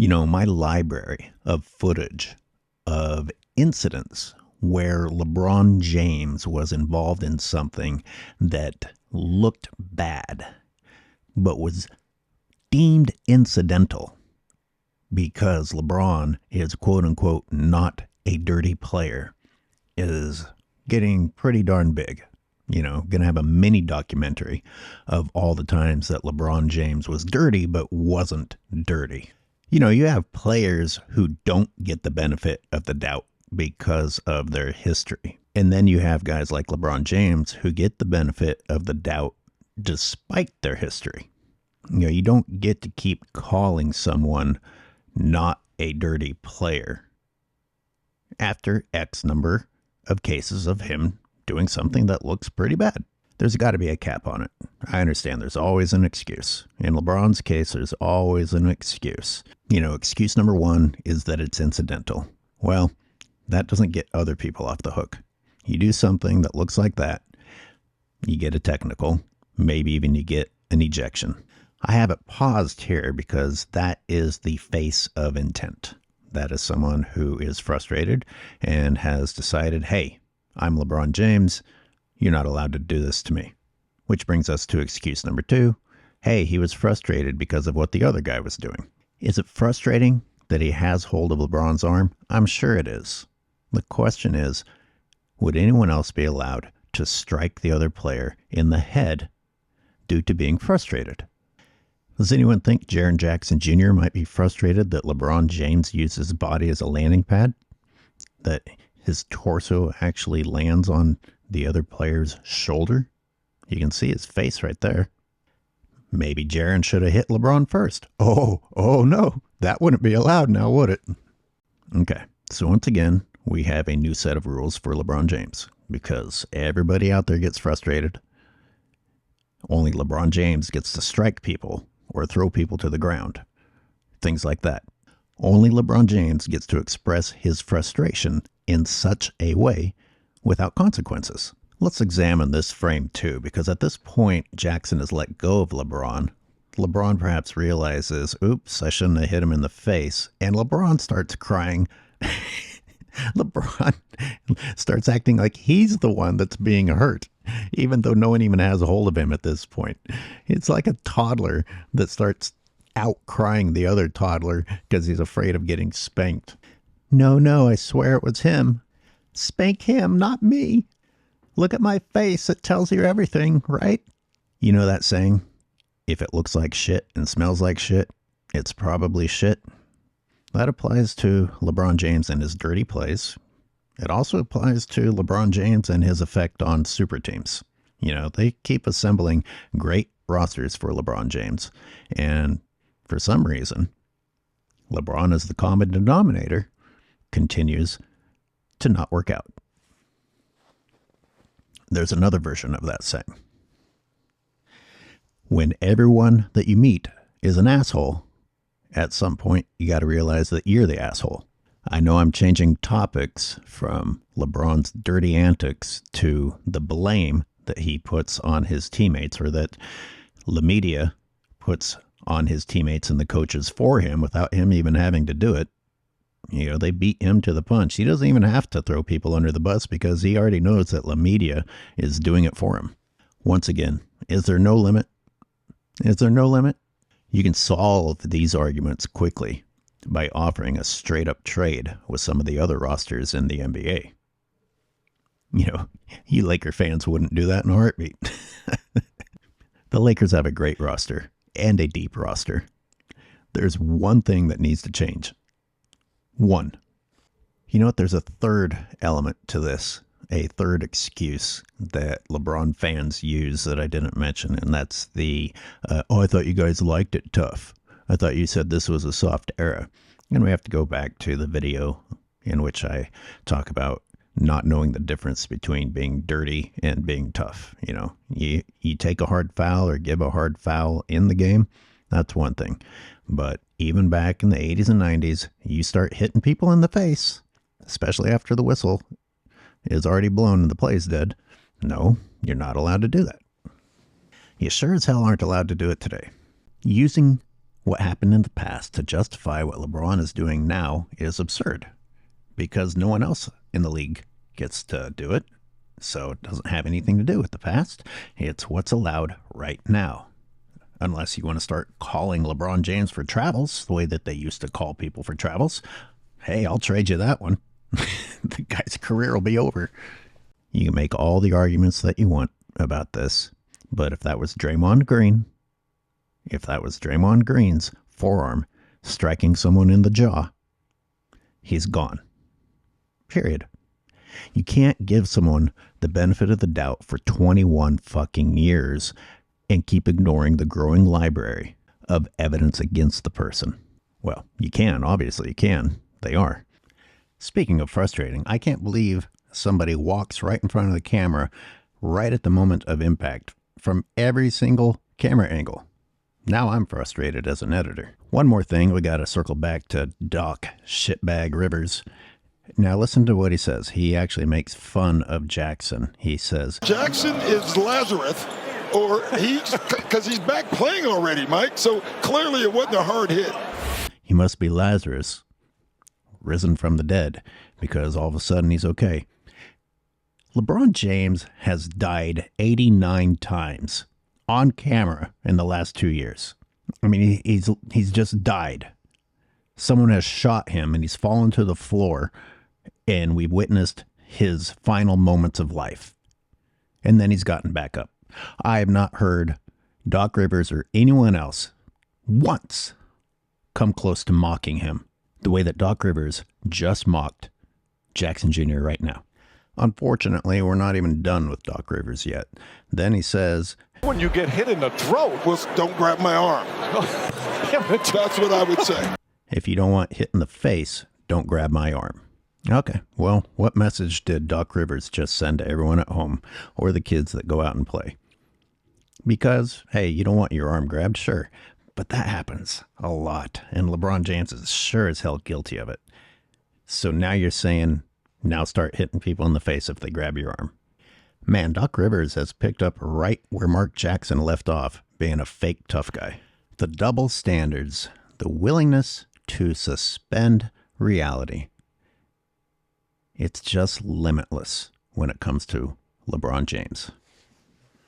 My library of footage of incidents where LeBron James was involved in something that looked bad, but was deemed incidental because LeBron is quote unquote not a dirty player, is getting pretty darn big. Going to have a mini documentary of all the times that LeBron James was dirty but wasn't dirty. You have players who don't get the benefit of the doubt because of their history. And then you have guys like LeBron James who get the benefit of the doubt despite their history. You don't get to keep calling someone not a dirty player after X number of cases of him doing something that looks pretty bad. There's got to be a cap on it. I understand there's always an excuse. In LeBron's case, there's always an excuse. Excuse number one is that it's incidental. Well, that doesn't get other people off the hook. You do something that looks like that, you get a technical, maybe even you get an ejection. I have it paused here because that is the face of intent. That is someone who is frustrated and has decided, hey, I'm LeBron James. You're not allowed to do this to me. Which brings us to excuse number two. Hey, he was frustrated because of what the other guy was doing. Is it frustrating that he has hold of LeBron's arm? I'm sure it is. The question is, would anyone else be allowed to strike the other player in the head due to being frustrated? Does anyone think Jaren Jackson Jr. might be frustrated that LeBron James used his body as a landing pad? That his torso actually lands on the other player's shoulder? You can see his face right there. Maybe Jaren should have hit LeBron first. Oh no, that wouldn't be allowed now, would it? Okay, so once again, we have a new set of rules for LeBron James because everybody out there gets frustrated. Only LeBron James gets to strike people or throw people to the ground. Things like that. Only LeBron James gets to express his frustration in such a way without consequences. Let's examine this frame too, because at this point, Jackson has let go of LeBron. LeBron perhaps realizes, oops, I shouldn't have hit him in the face. And LeBron starts crying. LeBron starts acting like he's the one that's being hurt, even though no one even has a hold of him at this point. It's like a toddler that starts out crying the other toddler because he's afraid of getting spanked. No, I swear it was him. Spank him, not me. Look at my face. It tells you everything, right? You know that saying, if it looks like shit and smells like shit, it's probably shit. That applies to LeBron James and his dirty plays. It also applies to LeBron James and his effect on super teams. They keep assembling great rosters for LeBron James. And for some reason, LeBron as the common denominator continues to not work out. There's another version of that saying. When everyone that you meet is an asshole, at some point you got to realize that you're the asshole. I know I'm changing topics from LeBron's dirty antics to the blame that he puts on his teammates, or that the media puts on his teammates and the coaches for him without him even having to do it. They beat him to the punch. He doesn't even have to throw people under the bus because he already knows that the media is doing it for him. Once again, is there no limit? Is there no limit? You can solve these arguments quickly by offering a straight-up trade with some of the other rosters in the NBA. You Laker fans wouldn't do that in a heartbeat. The Lakers have a great roster and a deep roster. There's one thing that needs to change. One. You know what? There's a third element to this, a third excuse that LeBron fans use that I didn't mention, and that's the, I thought you guys liked it tough. I thought you said this was a soft era. And we have to go back to the video in which I talk about not knowing the difference between being dirty and being tough. You take a hard foul or give a hard foul in the game, that's one thing. But even back in the 80s and 90s, you start hitting people in the face, especially after the whistle is already blown and the play's dead. No, you're not allowed to do that. You sure as hell aren't allowed to do it today. Using What happened in the past to justify what LeBron is doing now is absurd, because no one else in the league gets to do it. So it doesn't have anything to do with the past. It's what's allowed right now. Unless you want to start calling LeBron James for travels the way that they used to call people for travels. Hey, I'll trade you that one. The guy's career will be over. You can make all the arguments that you want about this, but if that was Draymond Green's forearm striking someone in the jaw, he's gone. Period. You can't give someone the benefit of the doubt for 21 fucking years and keep ignoring the growing library of evidence against the person. Well, you can. Obviously, you can. They are. Speaking of frustrating, I can't believe somebody walks right in front of the camera right at the moment of impact from every single camera angle. Now I'm frustrated as an editor. One more thing, we got to circle back to Doc Shitbag Rivers. Now listen to what he says. He actually makes fun of Jackson. He says, Jackson is Lazarus, or because he's back playing already, Mike, so clearly it wasn't a hard hit. He must be Lazarus, risen from the dead, because all of a sudden he's okay. LeBron James has died 89 times on camera in the last 2 years. I mean, he's just died. Someone has shot him and he's fallen to the floor, and we've witnessed his final moments of life. And then he's gotten back up. I have not heard Doc Rivers or anyone else once come close to mocking him the way that Doc Rivers just mocked Jackson Jr. right now. Unfortunately, we're not even done with Doc Rivers yet. Then he says, when you get hit in the throat, well, don't grab my arm. That's what I would say. If you don't want hit in the face, don't grab my arm. Okay, well, what message did Doc Rivers just send to everyone at home or the kids that go out and play? Because, hey, you don't want your arm grabbed, sure, but that happens a lot, and LeBron James is sure as hell guilty of it. So now you're saying, now start hitting people in the face if they grab your arm. Man, Doc Rivers has picked up right where Mark Jackson left off, being a fake tough guy. The double standards, the willingness to suspend reality. It's just limitless when it comes to LeBron James.